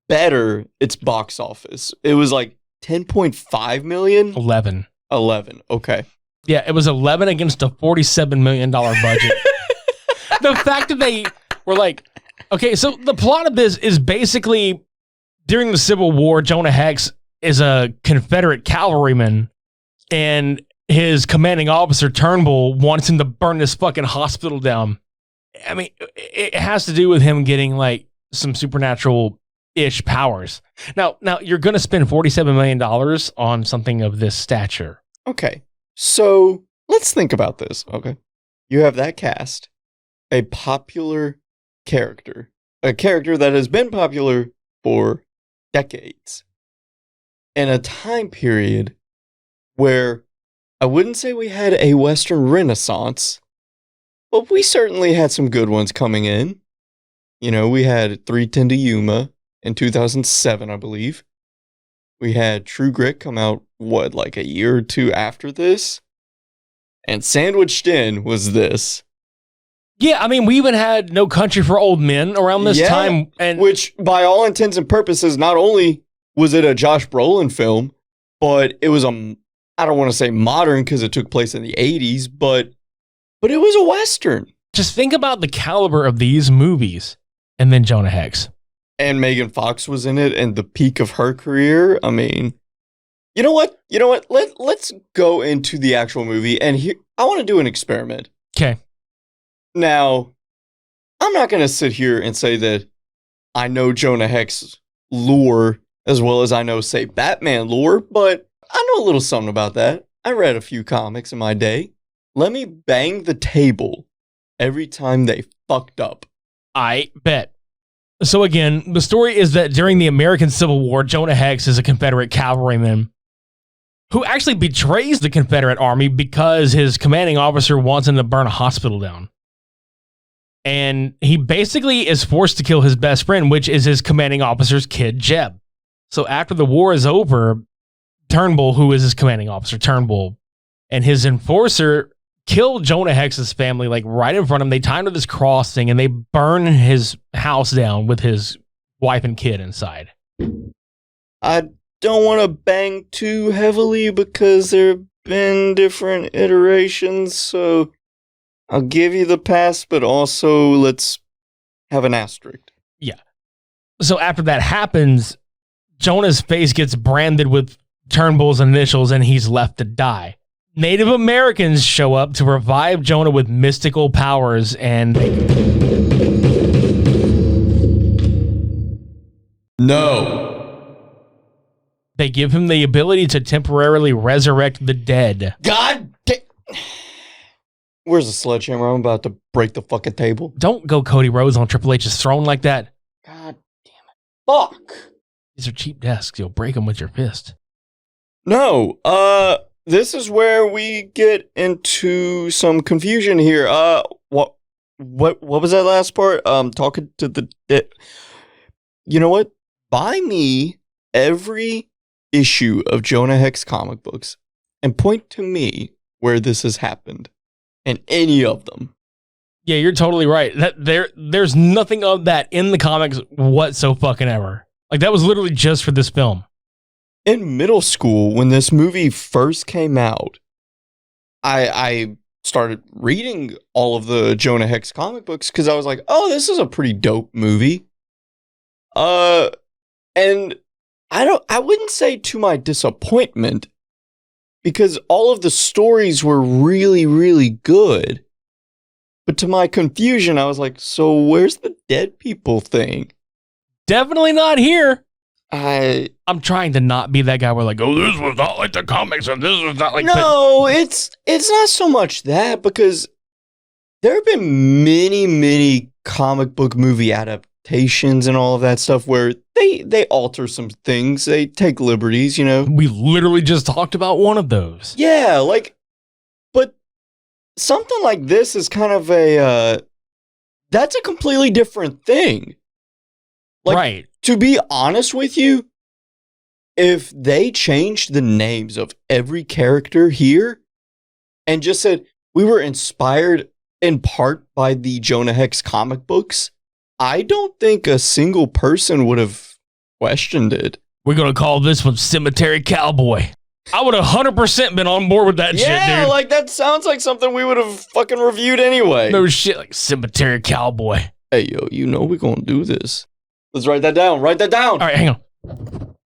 better its box office. It was like 10.5 million? 11. 11, okay. Yeah, it was 11 against a $47 million budget. The fact that they were like, okay, so the plot of this is basically during the Civil War, Jonah Hex is a Confederate cavalryman, and his commanding officer, Turnbull, wants him to burn this fucking hospital down. I mean, it has to do with him getting like some supernatural-ish powers. Now you're going to spend $47 million on something of this stature. Okay, so let's think about this, okay? You have that cast, a popular character, a character that has been popular for decades, in a time period where I wouldn't say we had a Western Renaissance, but we certainly had some good ones coming in. You know, we had 3:10 to Yuma in 2007, I believe. We had True Grit come out, like a year or two after this? And sandwiched in was this. Yeah, I mean, we even had No Country for Old Men around this time. And which, by all intents and purposes, not only was it a Josh Brolin film, but it was I don't want to say modern because it took place in the 80s, but it was a Western. just think about the caliber of these movies and then Jonah Hex. And Megan Fox was in it and the peak of her career. I mean, You know what? Let's go into the actual movie, and here I want to do an experiment. Okay. Now, I'm not going to sit here and say that I know Jonah Hex lore as well as I know, say, Batman lore, but I know a little something about that. I read a few comics in my day. Let me bang the table every time they fucked up. I bet. So again, the story is that during the American Civil War, Jonah Hex is a Confederate cavalryman who actually betrays the Confederate army because his commanding officer wants him to burn a hospital down. And he basically is forced to kill his best friend, which is his commanding officer's kid, Jeb. So after the war is over, Turnbull, who is his commanding officer, Turnbull, and his enforcer kill Jonah Hex's family, like right in front of him. They tie him to this crossing and they burn his house down with his wife and kid inside. I don't want to bang too heavily because there have been different iterations, so I'll give you the pass, but also let's have an asterisk. Yeah. So after that happens, Jonah's face gets branded with Turnbull's initials and he's left to die. Native Americans show up to revive Jonah with mystical powers and they give him the ability to temporarily resurrect the dead. God damn. Where's the sledgehammer? I'm about to break the fucking table. Don't go Cody Rhodes on Triple H's throne like that. God damn it. Fuck. These are cheap desks. You'll break them with your fist. No, this is where we get into some confusion here. What was that last part? Talking to the you know what? Buy me every issue of Jonah Hex comic books and point to me where this has happened in any of them. Yeah, you're totally right. There's nothing of that in the comics whatsoever. Like that was literally just for this film. In middle school, when this movie first came out, I started reading all of the Jonah Hex comic books because I was like, oh, this is a pretty dope movie. And I wouldn't say to my disappointment, because all of the stories were really, really good. But to my confusion, I was like, so where's the dead people thing? Definitely not here. I'm trying to not be that guy where like, oh, this was not like the comics and this was not like... No, it's not so much that, because there have been many comic book movie adaptations and all of that stuff where they alter some things. They take liberties, you know? We literally just talked about one of those. Yeah, but something like this is kind of that's a completely different thing. Right. To be honest with you, if they changed the names of every character here and just said, we were inspired in part by the Jonah Hex comic books, I don't think a single person would have questioned it. We're going to call this one Cemetery Cowboy. I would have 100% been on board with that shit, dude. Yeah, like that sounds like something we would have fucking reviewed anyway. No shit, like Cemetery Cowboy. Hey, yo, you know we're going to do this. Let's write that down. Write that down. All right, hang on.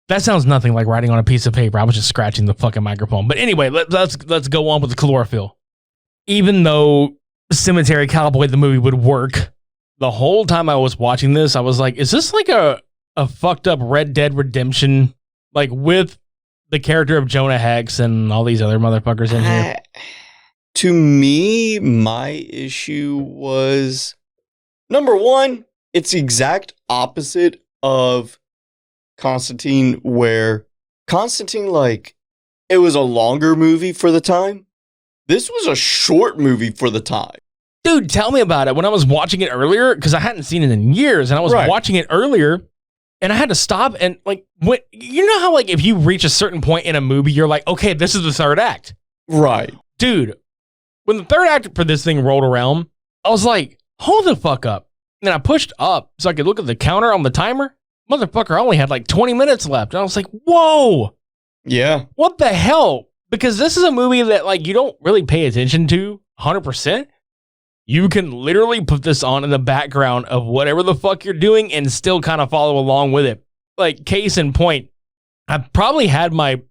That sounds nothing like writing on a piece of paper. I was just scratching the fucking microphone. But anyway, let's go on with the chlorophyll. Even though Cemetery Cowboy, the movie, would work, the whole time I was watching this, I was like, is this like a fucked up Red Dead Redemption? Like with the character of Jonah Hex and all these other motherfuckers in here? To me, my issue was... Number one, it's the exact opposite of Constantine, where Constantine, like, it was a longer movie for the time. This was a short movie for the time. Dude, tell me about it. When I was watching it earlier, because I hadn't seen it in years, and I was watching it earlier, and I had to stop and, like, you know how, like, if you reach a certain point in a movie, you're like, okay, this is the third act. Right. Dude, when the third act for this thing rolled around, I was like, hold the fuck up. And then I pushed up so I could look at the counter on the timer. Motherfucker only had like 20 minutes left. And I was like, whoa. Yeah. What the hell? Because this is a movie that like you don't really pay attention to 100%. You can literally put this on in the background of whatever the fuck you're doing and still kind of follow along with it. Like case in point, I probably had my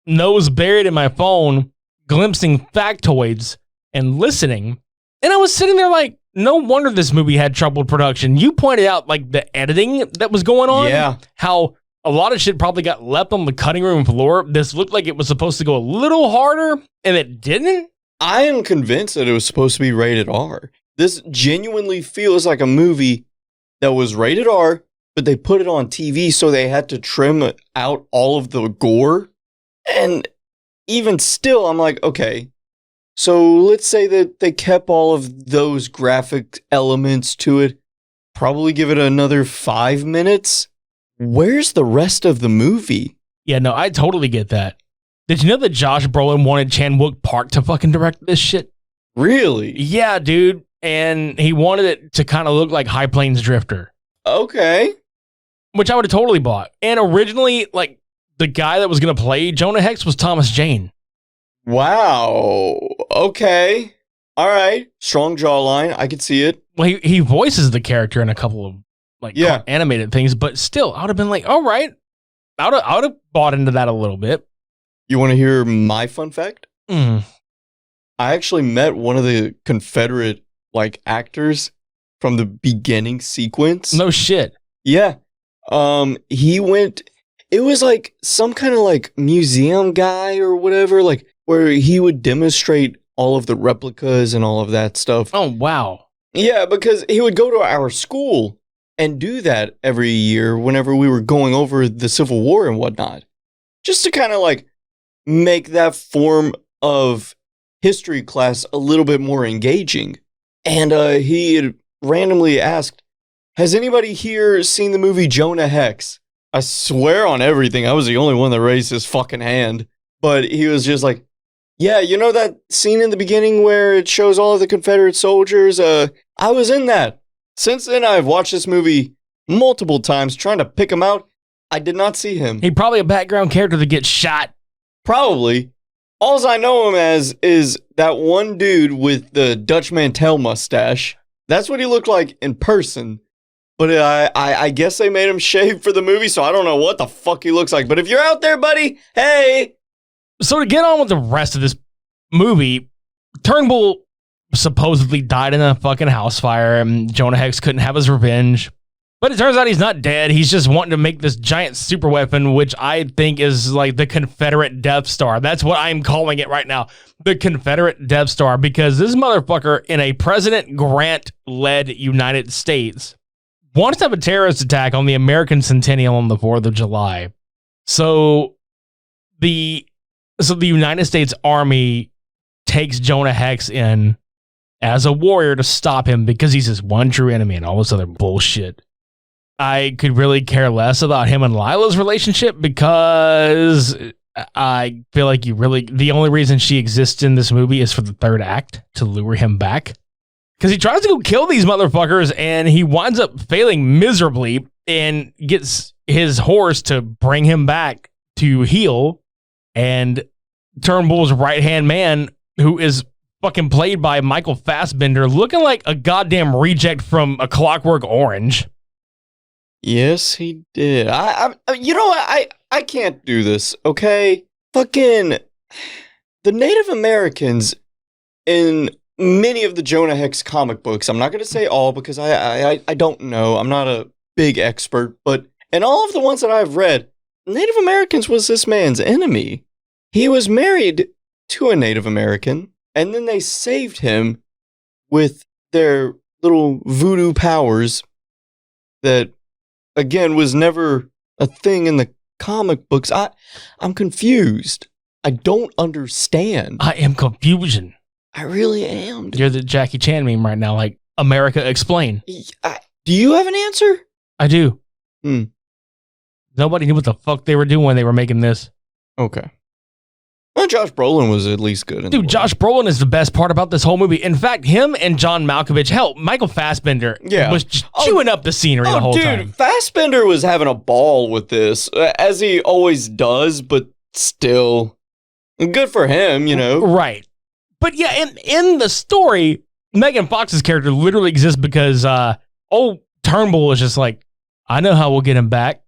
nose buried in my phone, glimpsing factoids and listening. And I was sitting there like, no wonder this movie had troubled production. You pointed out like the editing that was going on. Yeah. How a lot of shit probably got left on the cutting room floor. This looked like it was supposed to go a little harder, and it didn't. I am convinced that it was supposed to be rated R. This genuinely feels like a movie that was rated R, but they put it on TV, so they had to trim out all of the gore. And even still, I'm like, okay, so let's say that they kept all of those graphic elements to it. Probably give it another 5 minutes. Where's the rest of the movie? Yeah, no, I totally get that. Did you know that Josh Brolin wanted Chan-wook Park to fucking direct this shit? Really? Yeah, dude. And he wanted it to kind of look like High Plains Drifter. Okay. Which I would have totally bought. And originally, like, the guy that was going to play Jonah Hex was Thomas Jane. Wow. Okay. All right. Strong jawline. I could see it. Well, he voices the character in a couple of like animated things, but still, I would have been like, all right. I would have bought into that a little bit. You want to hear my fun fact? Mm. I actually met one of the Confederate like actors from the beginning sequence. No shit. Yeah. He went, it was like some kind of like museum guy or whatever, like where he would demonstrate all of the replicas and all of that stuff. Oh, wow. Yeah, because he would go to our school and do that every year whenever we were going over the Civil War and whatnot. Just to kind of like make that form of history class a little bit more engaging. And he had randomly asked, has anybody here seen the movie Jonah Hex? I swear on everything, I was the only one that raised his fucking hand. But he was just like, yeah, you know that scene in the beginning where it shows all of the Confederate soldiers? I was in that. Since then, I've watched this movie multiple times trying to pick him out. I did not see him. He probably a background character that gets shot. Probably. All I know him as is that one dude with the Dutch Mantel mustache. That's what he looked like in person. But I guess they made him shave for the movie, so I don't know what the fuck he looks like. But if you're out there, buddy, hey! So to get on with the rest of this movie, Turnbull supposedly died in a fucking house fire, and Jonah Hex couldn't have his revenge. But it turns out he's not dead. He's just wanting to make this giant super weapon, which I think is like the Confederate Death Star. That's what I'm calling it right now. The Confederate Death Star, because this motherfucker in a President Grant-led United States wants to have a terrorist attack on the American Centennial on the 4th of July. So the United States Army takes Jonah Hex in as a warrior to stop him because he's his one true enemy and all this other bullshit. I could really care less about him and Lila's relationship because I feel like the only reason she exists in this movie is for the third act to lure him back. Because he tries to go kill these motherfuckers and he winds up failing miserably and gets his horse to bring him back to heal. And Turnbull's right-hand man, who is fucking played by Michael Fassbender, looking like a goddamn reject from A Clockwork Orange. Yes, he did. You know what? I can't do this, okay? Fucking the Native Americans in many of the Jonah Hex comic books, I'm not going to say all because I don't know. I'm not a big expert, but in all of the ones that I've read, Native Americans was this man's enemy. He was married to a Native American, and then they saved him with their little voodoo powers that, again, was never a thing in the comic books. I'm confused. I don't understand. I am confusion. I really am. You're the Jackie Chan meme right now, like, America, explain. Do you have an answer? I do. Nobody knew what the fuck they were doing when they were making this. Okay. Well, Josh Brolin was at least good. Dude, Josh Brolin is the best part about this whole movie. In fact, him and John Malkovich, hell, Michael Fassbender was just chewing up the scenery the whole time. Dude, Fassbender was having a ball with this, as he always does, but still, good for him, you know? Right. But yeah, in the story, Megan Fox's character literally exists because old Turnbull is just like, I know how we'll get him back.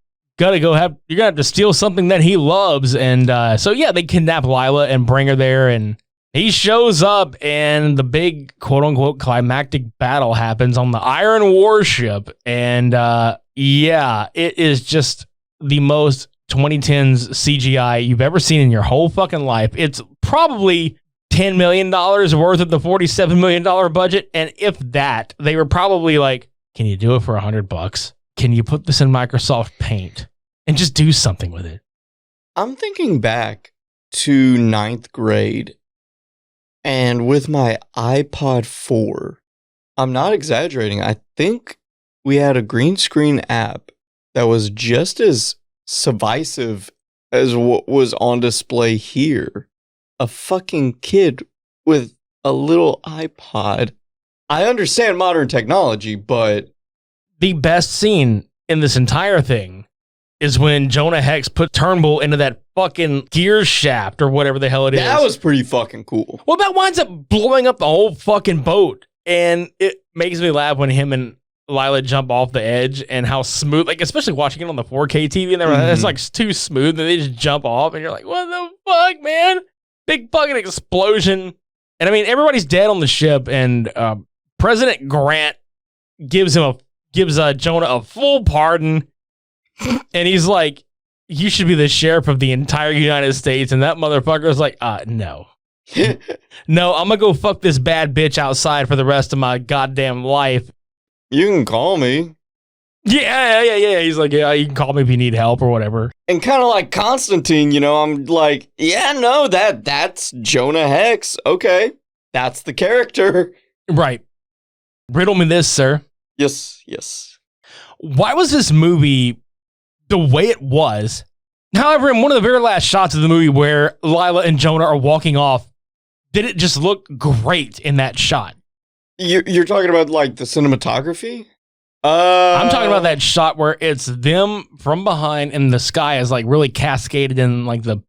you're gonna have to steal something that he loves. And so yeah, they kidnap Lila and bring her there, and he shows up, and the big quote unquote climactic battle happens on the Iron Warship. And yeah, it is just the most 2010s CGI you've ever seen in your whole fucking life. It's probably $10 million worth of the $47 million budget. And if that, they were probably like, can you do it for $100? Can you put this in Microsoft Paint and just do something with it? I'm thinking back to 9th grade, and with my iPod 4, I'm not exaggerating. I think we had a green screen app that was just as subversive as what was on display here. A fucking kid with a little iPod. I understand modern technology, but the best scene in this entire thing is when Jonah Hex put Turnbull into that fucking gear shaft or whatever the hell it is. That was pretty fucking cool. Well, that winds up blowing up the whole fucking boat. And it makes me laugh when him and Lila jump off the edge and how smooth, like, especially watching it on the 4K TV, and it's like too smooth, and they just jump off, and you're like, what the fuck, man? Big fucking explosion. And I mean, everybody's dead on the ship, and President Grant gives Jonah a full pardon, and he's like, you should be the sheriff of the entire United States. And that motherfucker's like, no. No, I'm gonna go fuck this bad bitch outside for the rest of my goddamn life. You can call me. Yeah. He's like, yeah, you can call me if you need help or whatever. And kind of like Constantine, I'm like, yeah, no, that's Jonah Hex. Okay, that's the character. Right. Riddle me this, sir. Yes. Why was this movie the way it was? However, in one of the very last shots of the movie where Lila and Jonah are walking off, did it just look great in that shot? You're talking about like the cinematography? I'm talking about that shot where it's them from behind and the sky is like really cascaded in like the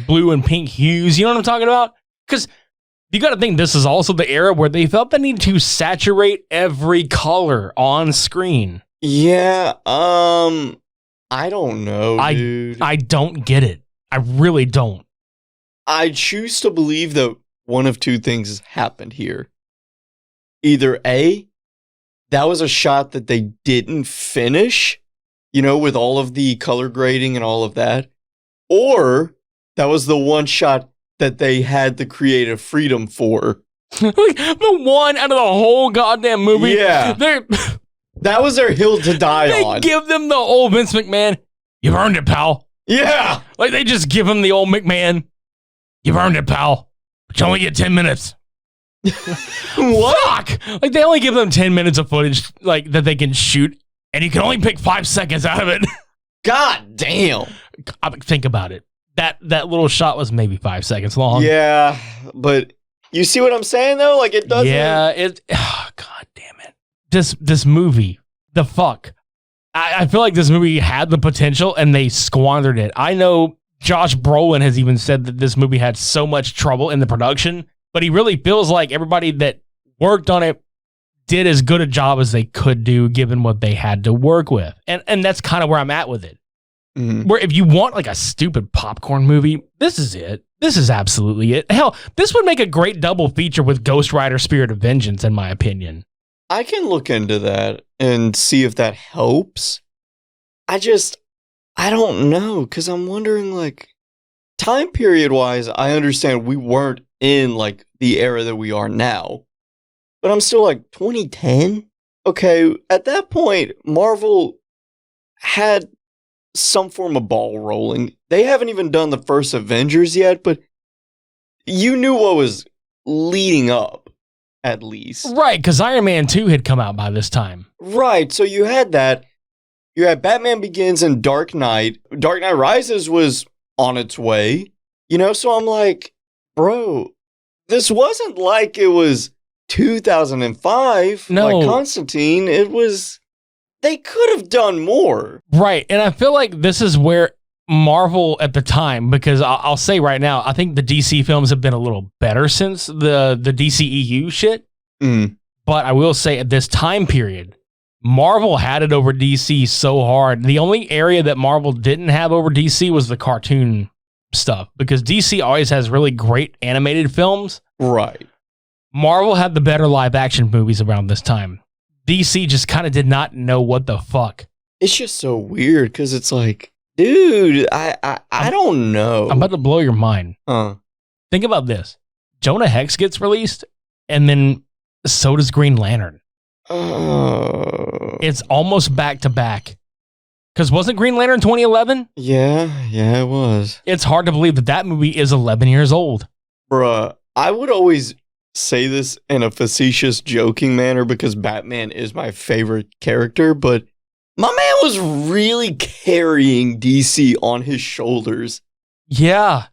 blue and pink hues. You know what I'm talking about? Because you got to think this is also the era where they felt the need to saturate every color on screen. Yeah, I don't know, dude. I don't get it. I really don't. I choose to believe that one of two things happened here. Either A, that was a shot that they didn't finish, with all of the color grading and all of that. Or that was the one shot that they had the creative freedom for. Like, the one out of the whole goddamn movie. Yeah. That was their hill to die on. They give them the old Vince McMahon. You've earned it, pal. Yeah. Like, they just give him the old McMahon. You've earned it, pal. But you only get 10 minutes. What? Fuck! Like, they only give them 10 minutes of footage like that they can shoot, and you can only pick 5 seconds out of it. God damn. Think about it. That little shot was maybe 5 seconds long. Yeah, but you see what I'm saying, though? Like, it doesn't... Yeah, God damn it. This movie, the fuck. I feel like this movie had the potential, and they squandered it. I know Josh Brolin has even said that this movie had so much trouble in the production, but he really feels like everybody that worked on it did as good a job as they could do given what they had to work with. And that's kind of where I'm at with it. Mm-hmm. Where if you want like a stupid popcorn movie, this is it. This is absolutely it. Hell, this would make a great double feature with Ghost Rider Spirit of Vengeance, in my opinion. I can look into that and see if that helps. I don't know, because I'm wondering, like, time period wise, I understand we weren't in like the era that we are now, but I'm still like 2010. Okay, at that point, Marvel had some form of ball rolling. They haven't even done the first Avengers yet, but you knew what was leading up, at least. Right, because Iron Man 2 had come out by this time. Right, so you had that. You had Batman Begins and Dark Knight. Dark Knight Rises was on its way, so I'm like, bro, this wasn't like it was 2005, no. Like Constantine. They could have done more. Right, and I feel like this is where Marvel at the time, because I'll say right now, I think the DC films have been a little better since the DCEU shit. But I will say at this time period, Marvel had it over DC so hard. The only area that Marvel didn't have over DC was the cartoon stuff, because DC always has really great animated films. Right. Marvel had the better live action movies around this time. DC just kind of did not know what the fuck. It's just so weird because it's like, dude, I don't know. I'm about to blow your mind. Think about this. Jonah Hex gets released, and then so does Green Lantern. It's almost back to back. Because wasn't Green Lantern 2011? Yeah, it was. It's hard to believe that that movie is 11 years old. Bruh, I would always say this in a facetious, joking manner because Batman is my favorite character, but my man was really carrying DC on his shoulders. Yeah.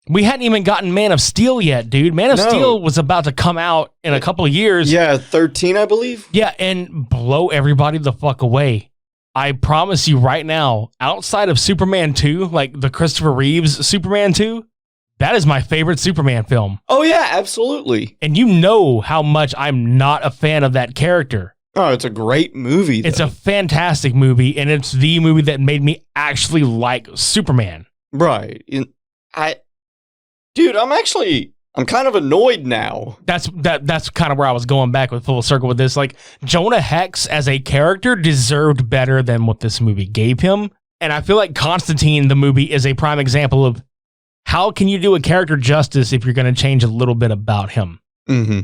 We hadn't even gotten Man of Steel yet, dude. Man of Steel was about to come out in a couple of years. Yeah, 13, I believe. Yeah, and blow everybody the fuck away. I promise you right now, outside of Superman 2, like the Christopher Reeves Superman 2, that is my favorite Superman film. Oh, yeah, absolutely. And you know how much I'm not a fan of that character. Oh, it's a great movie, though. It's a fantastic movie, and it's the movie that made me actually like Superman. Right. Dude, I'm kind of annoyed now. That's kind of where I was going back with full circle with this. Like, Jonah Hex as a character deserved better than what this movie gave him. And I feel like Constantine, the movie, is a prime example of how can you do a character justice if you're going to change a little bit about him. Mm-hmm.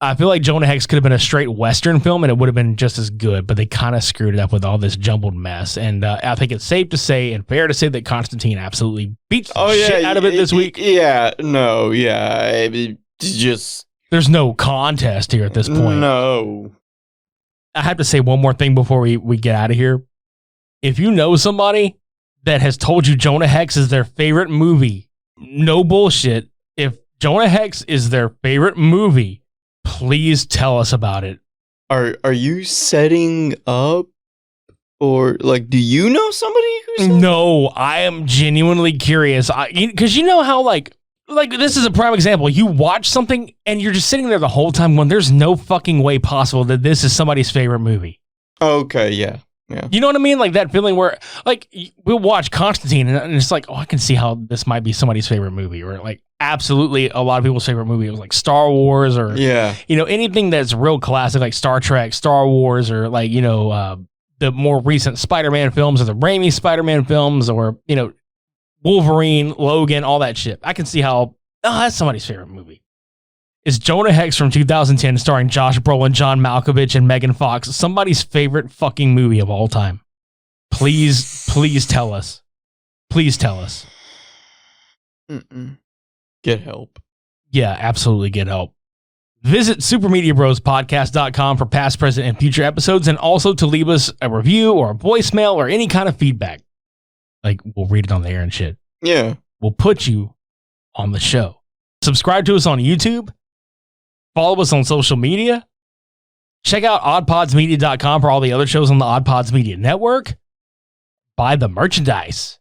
I feel like Jonah Hex could have been a straight Western film and it would have been just as good, but they kind of screwed it up with all this jumbled mess. And I think it's safe to say and fair to say that Constantine absolutely beats the shit out of it this week. There's no contest here at this point. No. I have to say one more thing before we get out of here. If you know somebody that has told you Jonah Hex is their favorite movie, no bullshit. If Jonah Hex is their favorite movie, please tell us about it. Are you setting up, or like, do you know somebody who's? No, I am genuinely curious. Because you know how like this is a prime example. You watch something and you're just sitting there the whole time when there's no fucking way possible that this is somebody's favorite movie. Okay, yeah. Yeah. You know what I mean? Like that feeling where like we'll watch Constantine and it's like, oh, I can see how this might be somebody's favorite movie, or like absolutely a lot of people's favorite movie. It was like Star Wars, or anything that's real classic like Star Trek, Star Wars, or like the more recent Spider-Man films or the Raimi Spider-Man films, or Wolverine, Logan, all that shit. I can see how that's somebody's favorite movie. Is Jonah Hex from 2010 starring Josh Brolin, John Malkovich, and Megan Fox somebody's favorite fucking movie of all time? Please tell us. Please tell us. Get help. Yeah, absolutely get help. Visit supermediabrospodcast.com for past, present, and future episodes, and also to leave us a review or a voicemail or any kind of feedback. Like, we'll read it on the air and shit. Yeah. We'll put you on the show. Subscribe to us on YouTube. Follow us on social media. Check out oddpodsmedia.com for all the other shows on the OddPods Media Network. Buy the merchandise.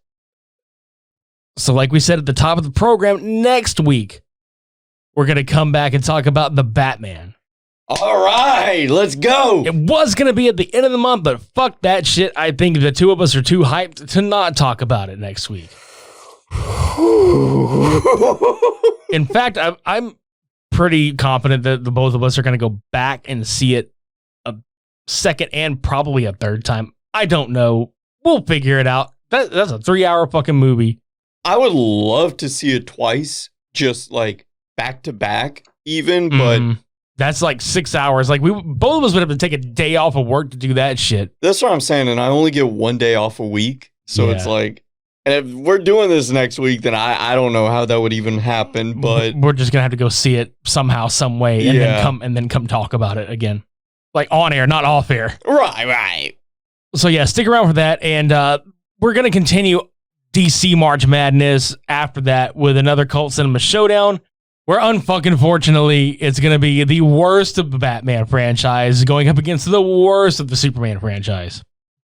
So like we said at the top of the program, next week, we're going to come back and talk about the Batman. All right, let's go. It was going to be at the end of the month, but fuck that shit. I think the two of us are too hyped to not talk about it next week. In fact, I'm pretty confident that the both of us are going to go back and see it a second and probably a third time. I don't know. We'll figure it out. That's a 3-hour fucking movie. I would love to see it twice, just like back to back, even. But that's like 6 hours. Like both of us would have to take a day off of work to do that shit. That's what I'm saying, and I only get 1 day off a week, so it's like. And if we're doing this next week, then I don't know how that would even happen, but we're just gonna have to go see it somehow, some way, and then come talk about it again, like on air, not off air. Right. So yeah, stick around for that, and we're gonna continue DC March Madness after that with another Cult Cinema Showdown, where unfortunately it's gonna be the worst of the Batman franchise going up against the worst of the Superman franchise.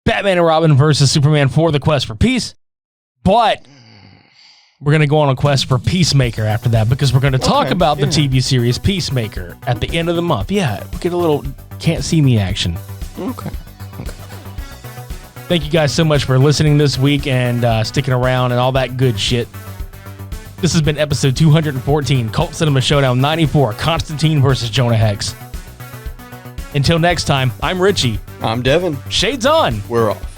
Batman and Robin versus Superman for the Quest for Peace. But we're going to go on a quest for Peacemaker after that, because we're going to talk about the TV series Peacemaker at the end of the month. Yeah, we get a little can't see me action. Okay. Thank you guys so much for listening this week and sticking around and all that good shit. This has been episode 214, Cult Cinema Showdown 94, Constantine versus Jonah Hex. Until next time, I'm Richie. I'm Devin. Shades on. We're off.